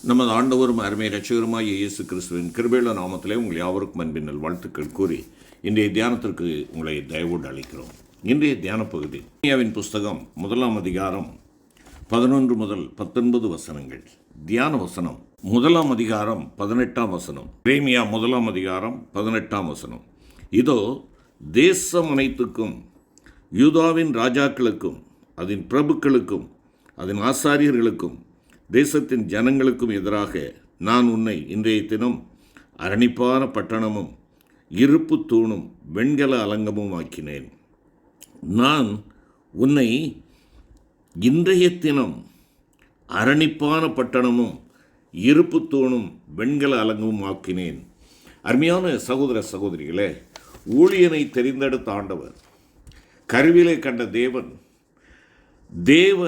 நமது ஆண்டவரும் அருமை இரட்சகருமாகிய இயேசு கிறிஸ்துவின் கிருபையுள்ள நாமத்திலே உங்கள் யாவருக்கும் அன்பின் வாழ்த்துக்கள் கூறி இன்றைய தியானத்திற்கு உங்களை தயவோடு அளிக்கிறோம். இன்றைய தியான பகுதி எரேமியாவின் புஸ்தகம் 1 அதிகாரம் 11 முதல் 19 வசனங்கள். தியான வசனம் 1 அதிகாரம் 18 வசனம். எரேமியா 1 அதிகாரம் 18 வசனம். இதோ தேசம் அனைத்துக்கும், யூதாவின் ராஜாக்களுக்கும், அதன் பிரபுக்களுக்கும், அதன் ஆசாரியர்களுக்கும், தேசத்தின் ஜனங்களுக்கும் எதிராக நான் உன்னை இன்றைய தினம் அரணிப்பான பட்டணமும் இருப்பு தூணும் வெண்கல அலங்கமும் ஆக்கினேன். நான் உன்னை இன்றைய தினம் அரணிப்பான பட்டணமும் இருப்பு தூணும் வெண்கல அலங்கமும் ஆக்கினேன். அருமையான சகோதர சகோதரிகளே, ஊழியனை தெரிந்தெடுத்த ஆண்டவர், கருவிலே கண்ட தேவன் தேவ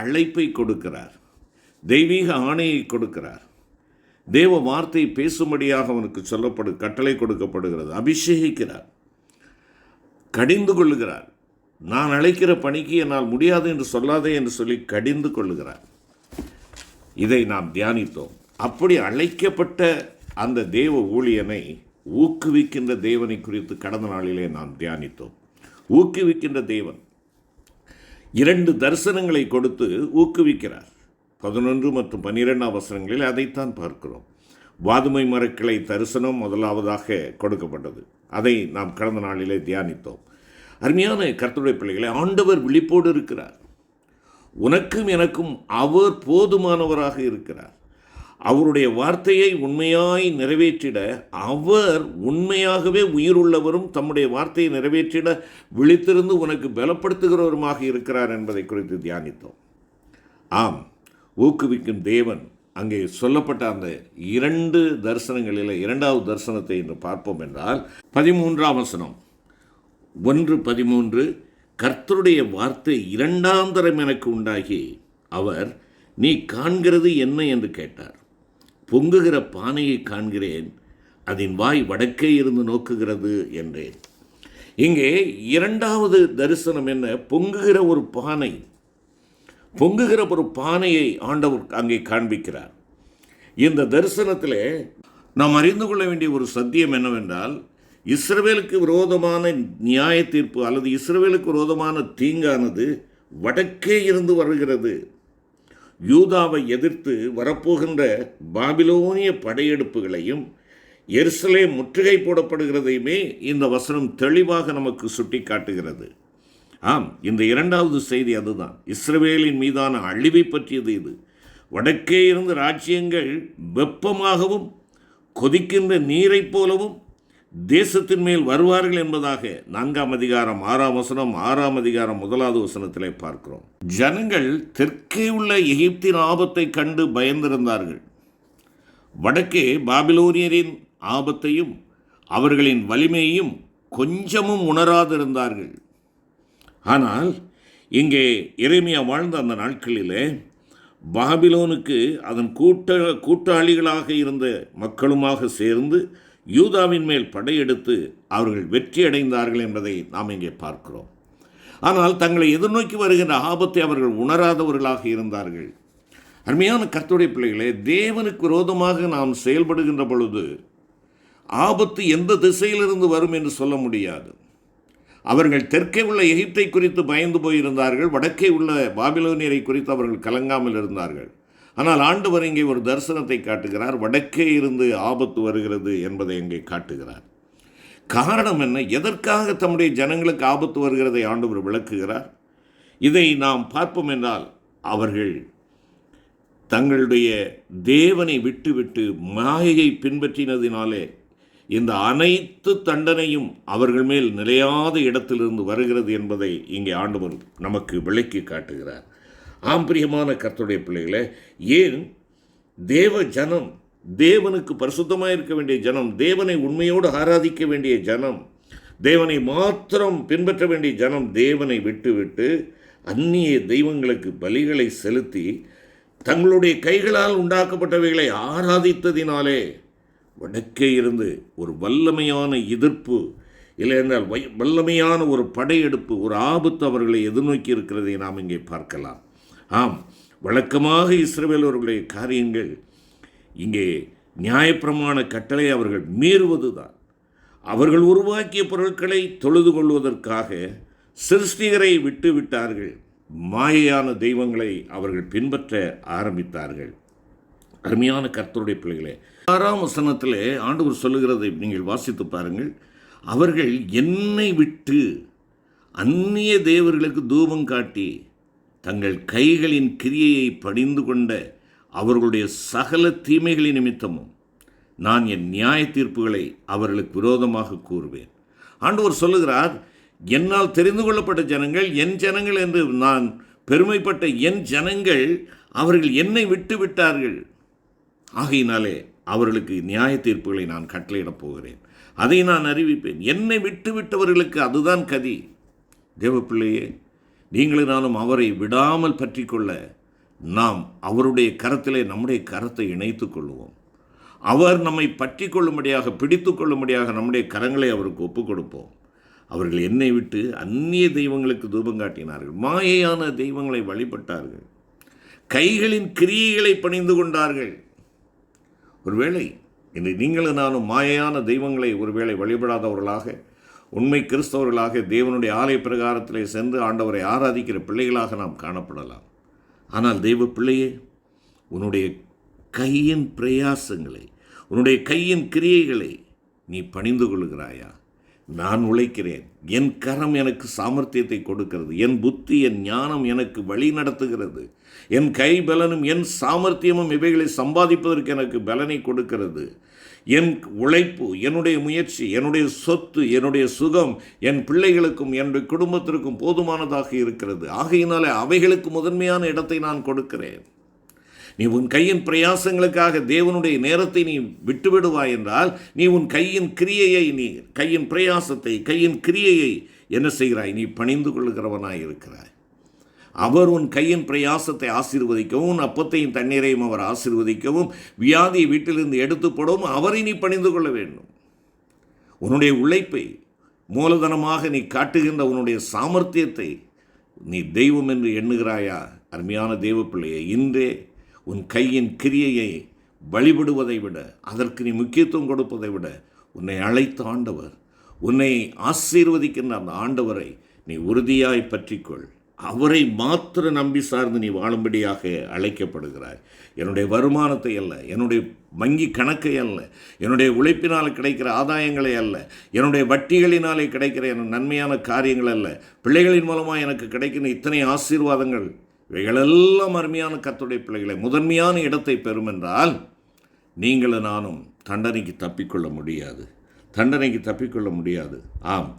அழைப்பை கொடுக்கிறார், தெய்வீக ஆணையை கொடுக்கிறார். தேவ வார்த்தை பேசும்படியாக அவனுக்கு கட்டளை கொடுக்கப்படுகிறது. அபிஷேகிக்கிறார், கடிந்து கொள்ளுகிறார். நான் அழைக்கிற பணிக்கு என்னால் முடியாது என்று சொல்லாதே என்று சொல்லி கடிந்து கொள்ளுகிறார். இதை நாம் தியானித்தோம். அப்படி அழைக்கப்பட்ட அந்த தேவ ஊழியனை ஊக்குவிக்கின்ற தேவனை குறித்து கடந்த நாளிலே நாம் தியானித்தோம். ஊக்குவிக்கின்ற தேவன் 2 தரிசனங்களை கொடுத்து ஊக்குவிக்கிறார். 11 மற்றும் 12 வசனங்களில் அதைத்தான் பார்க்கிறோம். வாதுமை மரக்கிளை தரிசனம் முதலாவதாக கொடுக்கப்பட்டது. அதை நாம் கடந்த நாளிலே தியானித்தோம். அருமையான கர்த்தருடைய பிள்ளைகளை, ஆண்டவர் விழிப்போடு இருக்கிறார். உனக்கும் எனக்கும் அவர் போதுமானவராக இருக்கிறார். அவருடைய வார்த்தையை உண்மையாய் நிறைவேற்றிட அவர் உண்மையாகவே உயிருள்ளவரும் தம்முடைய வார்த்தையை நிறைவேற்றிட விழித்திருந்து உனக்கு பலப்படுத்துகிறவருமாக இருக்கிறார் என்பதை குறித்து தியானித்தோம். ஆம், ஊக்குவிக்கும் தேவன் அங்கே சொல்லப்பட்ட அந்த 2 தரிசனங்களில் 2வது தரிசனத்தை இன்று பார்ப்போம் என்றால் 13 வசனம். 1:13. கர்த்தருடைய வார்த்தை 2ஆம் தரம் எனக்கு உண்டாகி அவர், நீ காண்கிறது என்ன என்று கேட்டார். பொங்குகிற பானையை காண்கிறேன், அதன் வாய் வடக்கே இருந்து நோக்குகிறது என்றேன். இங்கே 2வது தரிசனம் என்ன? பொங்குகிற ஒரு பானை. பொங்குகிற ஒரு பானையை ஆண்டவர் அங்கே காண்பிக்கிறார். இந்த தரிசனத்தில் நாம் அறிந்து கொள்ள வேண்டிய ஒரு சத்தியம் என்னவென்றால், இஸ்ரவேலுக்கு விரோதமான நியாய தீர்ப்பு அல்லது இஸ்ரவேலுக்கு விரோதமான தீங்கானது வடக்கே இருந்து வருகிறது. யூதாவை எதிர்த்து வரப்போகின்ற பாபிலோனிய படையெடுப்புகளையும் எருசலேம் முற்றுகை போடப்படுகிறதையுமே இந்த வசனம் தெளிவாக நமக்கு சுட்டி காட்டுகிறது. ஆம், இந்த 2வது செய்தி அதுதான். இஸ்ரவேலின் மீதான அழிவை பற்றியது இது. வடக்கே இருந்து ராஜ்யங்கள் வெப்பமாகவும் கொதிக்கின்ற நீரைப் போலவும் தேசத்தின் மேல் வருவார்கள் என்பதாக 4 அதிகாரம் 6 வசனம், 6 அதிகாரம் 1வது வசனத்திலே பார்க்கிறோம். ஜனங்கள் தெற்கே உள்ள எகிப்தின் ஆபத்தை கண்டு பயந்திருந்தார்கள். வடக்கே பாபிலோனியரின் ஆபத்தையும் அவர்களின் வலிமையையும் கொஞ்சமும் உணராதிருந்தார்கள். ஆனால் இங்கே எரேமியா வாழ்ந்த அந்த நாட்களிலே பாபிலோனுக்கு அதன் கூட்டாளிகளாக இருந்த மக்களுமாக சேர்ந்து யூதாவின் மேல் படையெடுத்து அவர்கள் வெற்றி அடைந்தார்கள் என்பதை நாம் இங்கே பார்க்கிறோம். ஆனால் தங்களை எதிர்நோக்கி வருகின்ற ஆபத்தை அவர்கள் உணராதவர்களாக இருந்தார்கள். அருமையான கர்த்தருடைய பிள்ளைகளே, தேவனுக்கு விரோதமாக நாம் செயல்படுகின்ற பொழுது ஆபத்து எந்த திசையிலிருந்து வரும் என்று சொல்ல முடியாது. அவர்கள் தெற்கே உள்ள எகிப்தை குறித்து பயந்து போயிருந்தார்கள், வடக்கே உள்ள பாபிலோனியரை குறித்து அவர்கள் கலங்காமல் இருந்தார்கள். ஆனால் ஆண்டவர் இங்கே ஒரு தரிசனத்தை காட்டுகிறார். வடக்கே இருந்து ஆபத்து வருகிறது என்பதை இங்கே காட்டுகிறார். காரணம் என்ன? எதற்காக தம்முடைய ஜனங்களுக்கு ஆபத்து வருகிறதை ஆண்டவர் விளக்குகிறார். இதை நாம் பார்ப்போம் என்றால், அவர்கள் தங்களுடைய தேவனை விட்டுவிட்டு மாயையை பின்பற்றினதினாலே இந்த அனைத்து தண்டனையும் அவர்கள் மேல் நிலையாத இடத்திலிருந்து வருகிறது என்பதை இங்கே ஆண்டவர் நமக்கு விளக்கி காட்டுகிறார். ஆம், பிரியமான கர்த்தருடைய பிள்ளைகளே, ஏன் தேவ ஜனம், தேவனுக்கு பரிசுத்தமாக இருக்க வேண்டிய ஜனம், தேவனை உண்மையோடு ஆராதிக்க வேண்டிய ஜனம், தேவனை மாத்திரம் பின்பற்ற வேண்டிய ஜனம் தேவனை விட்டுவிட்டு அந்நிய தெய்வங்களுக்கு பலிகளை செலுத்தி தங்களுடைய கைகளால் உண்டாக்கப்பட்டவைகளை ஆராதித்ததினாலே வடக்கே இருந்து ஒரு வல்லமையான எதிர்ப்பு, இல்லை என்றால் வல்லமையான ஒரு படையெடுப்பு, ஒரு ஆபத்து அவர்களை எதிர்நோக்கி இருக்கிறதை நாம் இங்கே பார்க்கலாம். ஆம், வழக்கமாக இஸ்ரவேலர்களுடைய காரியங்கள் இங்கே நியாயப்பிரமாண கட்டளை அவர்கள் மீறுவதுதான். அவர்கள் உருவாக்கிய பொருட்களை தொழுது கொள்வதற்காக சிருஷ்டிகரை விட்டு விட்டார்கள். மாயையான தெய்வங்களை அவர்கள் பின்பற்ற ஆரம்பித்தார்கள். அருமையான கர்த்தருடைய பிள்ளைகளே, 6ஆம் வசனத்திலே ஆண்டவர் சொல்லுகிறதை நீங்கள் வாசித்து பாருங்கள். அவர்கள் என்னை விட்டு அந்நிய தேவர்களுக்கு தூபம் காட்டி தங்கள் கைகளின் கிரியையை படிந்து கொண்ட அவர்களுடைய சகல தீமைகளின் நிமித்தமும் நான் என் நியாய தீர்ப்புகளை அவர்களுக்கு விரோதமாக கூறுவேன். ஆண்டவர் சொல்லுகிறார், என்னால் தெரிந்து கொள்ளப்பட்ட ஜனங்கள், என் ஜனங்கள் என்று நான் பெருமைப்பட்ட என் ஜனங்கள், அவர்கள் என்னை விட்டு விட்டார்கள். ஆகையினாலே அவர்களுக்கு நியாய தீர்ப்புகளை நான் கட்டளையிடப் போகிறேன். அதை நான் அறிவிப்பேன். என்னை விட்டு விட்டவர்களுக்கு அதுதான் கதி. தேவப்பிள்ளையே, நீங்களும் நானும் அவரை விடாமல் பற்றி கொள்ள நாம் அவருடைய கரத்திலே நம்முடைய கரத்தை இணைத்து கொள்வோம். அவர் நம்மை பற்றி கொள்ளும்படியாக, பிடித்து கொள்ளும்படியாக நம்முடைய கரங்களை அவருக்கு ஒப்புக் கொடுப்போம். அவர்கள் என்னை விட்டு அந்நிய தெய்வங்களுக்கு தூபம் காட்டினார்கள், மாயையான தெய்வங்களை வழிபட்டார்கள், கைகளின் கிரியைகளை பணிந்து கொண்டார்கள். ஒருவேளை இன்று நீங்களும் நானும் மாயையான தெய்வங்களை ஒருவேளை வழிபடாதவர்களாக, உண்மை கிறிஸ்தவர்களாக தேவனுடைய ஆலய பிரகாரத்திலே சென்று ஆண்டவரை ஆராதிக்கிற பிள்ளைகளாக நாம் காணப்படலாம். ஆனால் தெய்வ பிள்ளையே, உன்னுடைய கையின் பிரயாசங்களை, உன்னுடைய கையின் கிரியைகளை நீ பணிந்து கொள்கிறாயா? நான் உழைக்கிறேன், என் கரம் எனக்கு சாமர்த்தியத்தை கொடுக்கிறது, என் புத்தி, என் ஞானம் எனக்கு வழி நடத்துகிறது, என் கை பலனும் என் சாமர்த்தியமும் இவைகளை சம்பாதிப்பதற்கு எனக்கு பலனை கொடுக்கிறது. என் உழைப்பு, என்னுடைய முயற்சி, என்னுடைய சொத்து, என்னுடைய சுகம் என் பிள்ளைகளுக்கும் என்னுடைய குடும்பத்திற்கும் போதுமானதாக இருக்கிறது. ஆகையினாலே அவைகளுக்கு முதன்மையான இடத்தை நான் கொடுக்கிறேன். நீ உன் கையின் பிரயாசங்களுக்காக தேவனுடைய நேரத்தை நீ விட்டுவிடுவாய் என்றால், நீ உன் கையின் கிரியையை, நீ கையின் பிரயாசத்தை, கையின் கிரியையை என்ன செய்கிறாய்? நீ பணிந்து கொள்ளுகிறவனாய் இருக்கிறாய். அவர் உன் கையின் பிரயாசத்தை ஆசீர்வதிக்கவும், உன் அப்பத்தையும் தண்ணீரையும் அவர் ஆசீர்வதிக்கவும், வியாதியை வீட்டிலிருந்து எடுத்து போடவும் அவரை நீ பணிந்து கொள்ள வேண்டும். உன்னுடைய உழைப்பை மூலதனமாக நீ காட்டுகின்ற உன்னுடைய சாமர்த்தியத்தை நீ தெய்வம் என்று எண்ணுகிறாயா? அருமையான தெய்வ பிள்ளையை, இன்றே உன் கையின் கிரியையை வழிபடுவதை விட, அதற்கு நீ முக்கியத்துவம் கொடுப்பதை விட, உன்னை அழைத்த ஆண்டவர், உன்னை ஆசீர்வதிக்கின்ற அந்த ஆண்டவரை நீ உறுதியாய் பற்றிக்கொள். அவரை மாத்திர நம்பி சார்ந்து நீ வாழும்படியாக அழைக்கப்படுகிறாய். என்னுடைய வருமானத்தை அல்ல, என்னுடைய வங்கி கணக்கை அல்ல, என்னுடைய உழைப்பினால் கிடைக்கிற ஆதாயங்களை அல்ல, என்னுடைய வட்டிகளினாலே கிடைக்கிற என் நன்மையான காரியங்கள் அல்ல, பிள்ளைகளின் மூலமாக எனக்கு கிடைக்கிற இத்தனை ஆசீர்வாதங்கள், இவைகளெல்லாம் அருமையான கர்த்தருடைய பிள்ளைகளை முதன்மையான இடத்தை பெறும் என்றால், நீங்களும் நானும் தண்டனைக்கு தப்பிக்கொள்ள முடியாது, தண்டனைக்கு தப்பிக்கொள்ள முடியாது. ஆம்,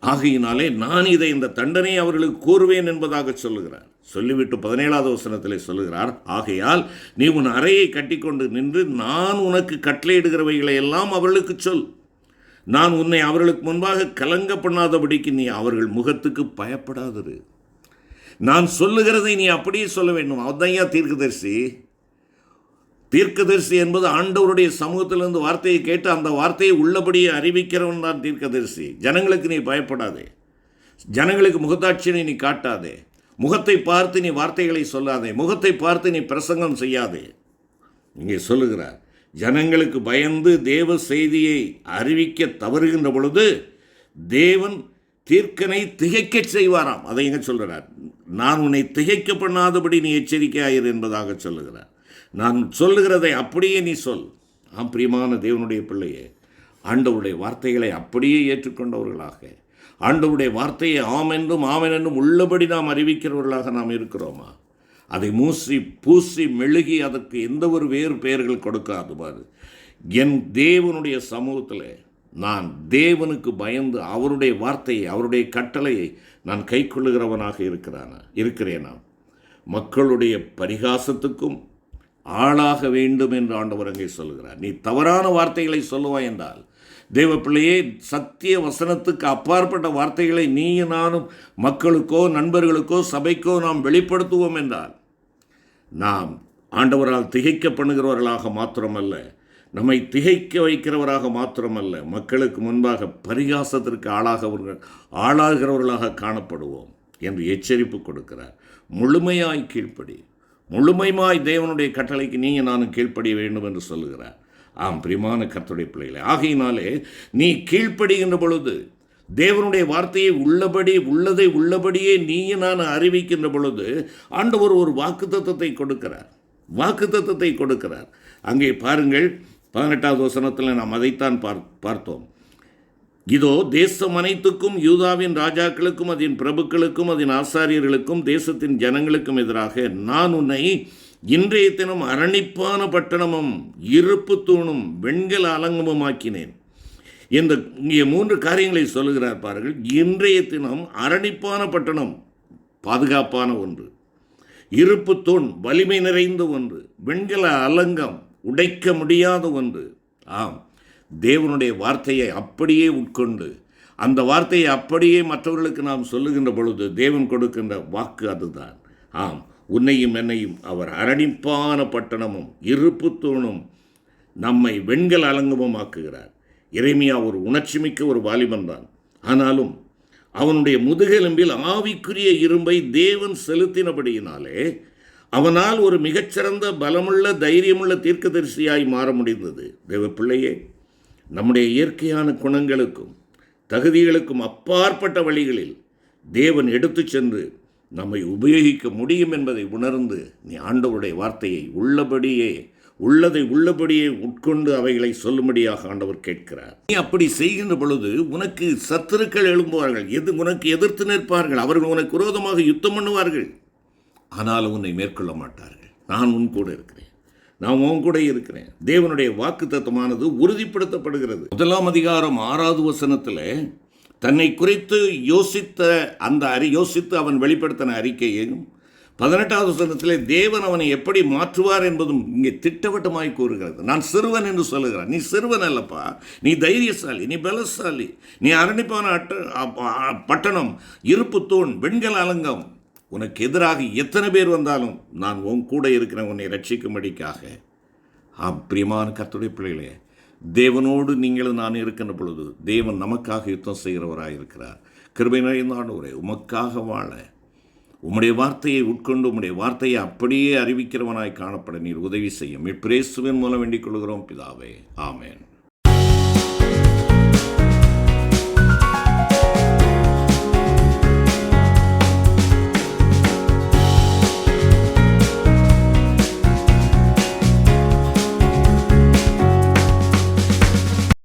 ஆகையினாலே நான் இதை, இந்த தண்டனை அவர்களுக்கு கூறுவேன் என்பதாக சொல்லுகிறார். சொல்லிவிட்டு 17வது வசனத்திலே சொல்லுகிறார், ஆகையால் நீ உன் அறையை கட்டிக்கொண்டு நின்று நான் உனக்கு கட்டளையிடுகிறவைகளை எல்லாம் அவர்களுக்கு சொல். நான் உன்னை அவர்களுக்கு முன்பாக கலங்க பண்ணாதபடிக்கு நீ அவர்கள் முகத்துக்கு பயப்படாதரு. நான் சொல்லுகிறதை நீ அப்படியே சொல்ல வேண்டும். அதையா தீர்க்கதரிசி. தீர்க்கதரிசி என்பது ஆண்டவருடைய சமூகத்திலிருந்து வார்த்தையை கேட்டு அந்த வார்த்தையை உள்ளபடியே அறிவிக்கிறவன் தான் தீர்க்கதரிசி. ஜனங்களுக்கு நீ பயப்படாதே, ஜனங்களுக்கு முகத்தாட்சியை நீ காட்டாதே, முகத்தை பார்த்து நீ வார்த்தைகளை சொல்லாதே, முகத்தை பார்த்து நீ பிரசங்கம் செய்யாதே. இங்கே சொல்லுகிறார், ஜனங்களுக்கு பயந்து தேவ செய்தியை அறிவிக்க தவறுகின்ற பொழுது தேவன் தீர்க்கனை திகைக்க செய்வாராம். அதை எங்க சொல்கிறார்? நான் உன்னை திகைக்க பண்ணாதபடி நீ எச்சரிக்கையாயிரு என்பதாக சொல்லுகிறார். நான் சொல்லுகிறதை அப்படியே நீ சொல். பிரியமான தேவனுடைய பிள்ளையே, ஆண்டவருடைய வார்த்தைகளை அப்படியே ஏற்றுக்கொண்டவர்களாக, ஆண்டவருடைய வார்த்தையை ஆமென்றும் ஆமென்றும் உள்ளபடி நாம் அறிவிக்கிறவர்களாக நாம் இருக்கிறோமா? அதை பூசி மெழுகி அதற்கு எந்த ஒரு வேறு பெயர்கள் கொடுக்காது பாரு. என் தேவனுடைய சமூகத்தில் நான் பயந்து அவருடைய வார்த்தையை, அவருடைய கட்டளையை நான் கை கொள்ளுகிறவனாக இருக்கிறேனா? மக்களுடைய பரிகாசத்துக்கும் ஆளாக வேண்டும் என்று ஆண்டவர் அங்கே சொல்கிறார். நீ தவறான வார்த்தைகளை சொல்லுவாய் என்றால், தேவ பிள்ளையே, சத்திய வசனத்துக்கு அப்பாற்பட்ட வார்த்தைகளை நீயும் நானும் மக்களுக்கோ நண்பர்களுக்கோ சபைக்கோ நாம் வெளிப்படுத்துவோம் என்றால், நாம் ஆண்டவரால் திகைக்க பண்ணுகிறவர்களாக மாத்திரமல்ல, நம்மை திகைக்க வைக்கிறவராக மாத்திரமல்ல, மக்களுக்கு முன்பாக பரிகாசத்திற்கு ஆளாகிறவர்களாக காணப்படுவோம் என்று எச்சரிப்பு கொடுக்கிறார். முழுமையாய் கீழ்ப்படி, முழுமையுமாய் தேவனுடைய கட்டளைக்கு நீங்கள் நானும் கீழ்ப்படிய வேண்டும் என்று சொல்லுகிறார். ஆம் பிரியமான கர்த்தருடைய பிள்ளைகளே, ஆகையினாலே நீ கீழ்ப்படுகின்ற பொழுது, தேவனுடைய வார்த்தையை உள்ளதை உள்ளபடியே நீயும் நான் அறிவிக்கின்ற பொழுது ஆண்டவர் ஒரு வாக்குத்தத்தத்தை கொடுக்கிறார். அங்கே பாருங்கள், 18வது வசனத்தில் நாம் அதைத்தான் பார்த்தோம். இதோ தேசம் அனைத்துக்கும், யூதாவின் ராஜாக்களுக்கும், அதன் பிரபுக்களுக்கும், அதன் ஆசாரியர்களுக்கும், தேசத்தின் ஜனங்களுக்கும் எதிராக நான் உன்னை இன்றைய தினம் அரணிப்பான பட்டணமும் இருப்பு தூணும் வெண்கல அலங்கமும் ஆக்கினேன். இங்கே 3 காரியங்களை சொல்லுகிறார் பாருங்கள். இன்றைய தினம் அரணிப்பான பட்டணம், பாதுகாப்பான ஒன்று; இருப்பு தூண், வலிமை நிறைந்த ஒன்று; வெண்கல அலங்கம், உடைக்க முடியாத ஒன்று. ஆம், தேவனுடைய வார்த்தையை அப்படியே உட்கொண்டு அந்த வார்த்தையை அப்படியே மற்றவர்களுக்கு நாம் சொல்லுகின்ற பொழுது தேவன் கொடுக்கின்ற வாக்கு அதுதான். ஆம், உன்னையும் என்னையும் அவர் அரணிப்பான பட்டணமும் இருப்பு தூணும் நம்மை வெண்கல அலங்கமும் ஆக்குகிறார். எரேமியா ஒரு உணர்ச்சிமிக்க ஒரு வாலிபன் தான். ஆனாலும் அவனுடைய முதுகெலும்பில் ஆவிக்குரிய இரும்பை தேவன் செலுத்தினபடியினாலே அவனால் ஒரு மிகச்சிறந்த பலமுள்ள தைரியமுள்ள தீர்க்கதரிசியாய் மாற முடிந்தது. தேவ பிள்ளையே, நம்முடைய இயற்கையான குணங்களுக்கும் தகுதிகளுக்கும் அப்பாற்பட்ட வழிகளில் தேவன் எடுத்து சென்று நம்மை உபயோகிக்க முடியும் என்பதை உணர்ந்து நீ ஆண்டவருடைய வார்த்தையை உள்ளதை உள்ளபடியே உட்கொண்டு அவைகளை சொல்லும்படியாக ஆண்டவர் கேட்கிறார். நீ அப்படி செய்கின்ற பொழுது உனக்கு சத்துருக்கள் எழும்புவார்கள், உனக்கு எதிர்த்து நிற்பார்கள், அவர்கள் உனக்கு விரோதமாக யுத்தம் பண்ணுவார்கள். ஆனால் உன்னை மேற்கொள்ள மாட்டார்கள். நான் உன் கூட இருக்கிறேன், நான் உன் கூட இருக்கிறேன். தேவனுடைய வாக்கு தத்தமானது உறுதிப்படுத்தப்படுகிறது. 1 அதிகாரம் 6வது வசனத்தில் தன்னை குறித்து யோசித்து அவன் வெளிப்படுத்தின அறிக்கையையும் 18வது வசனத்தில் தேவன் அவனை எப்படி மாற்றுவார் என்பதும் இங்கே திட்டவட்டமாய் கூறுகிறது. நான் சிறுவன் என்று சொல்லுகிறான். நீ சிறுவன் அல்லப்பா, நீ தைரியசாலி, நீ பலசாலி, நீ அரணிப்பான பட்டணம், இருப்பு தூண், வெண்கல அலங்கம். உனக்கு எதிராக எத்தனை பேர் வந்தாலும் நான் உன் கூட இருக்கிறேன், உன்னை ரட்சிக்கும்படிக்காக. பிரியமான கர்த்தருடைய பிள்ளைகளே, தேவனோடு நீங்களும் நான் இருக்கின்ற பொழுது தேவன் நமக்காக யுத்தம் செய்கிறவராக இருக்கிறார். கிருபை நிறைந்த ஆண்டவரே, உமக்காக வாழ, உம்முடைய வார்த்தையை உட்கொண்டு உம்முடைய வார்த்தையை அப்படியே அறிவிக்கிறவனாய் காணப்பட நீர் உதவி செய்யும். இயேசுவின் மூலம் வேண்டிக் கொள்கிறோம் பிதாவே, ஆமென்.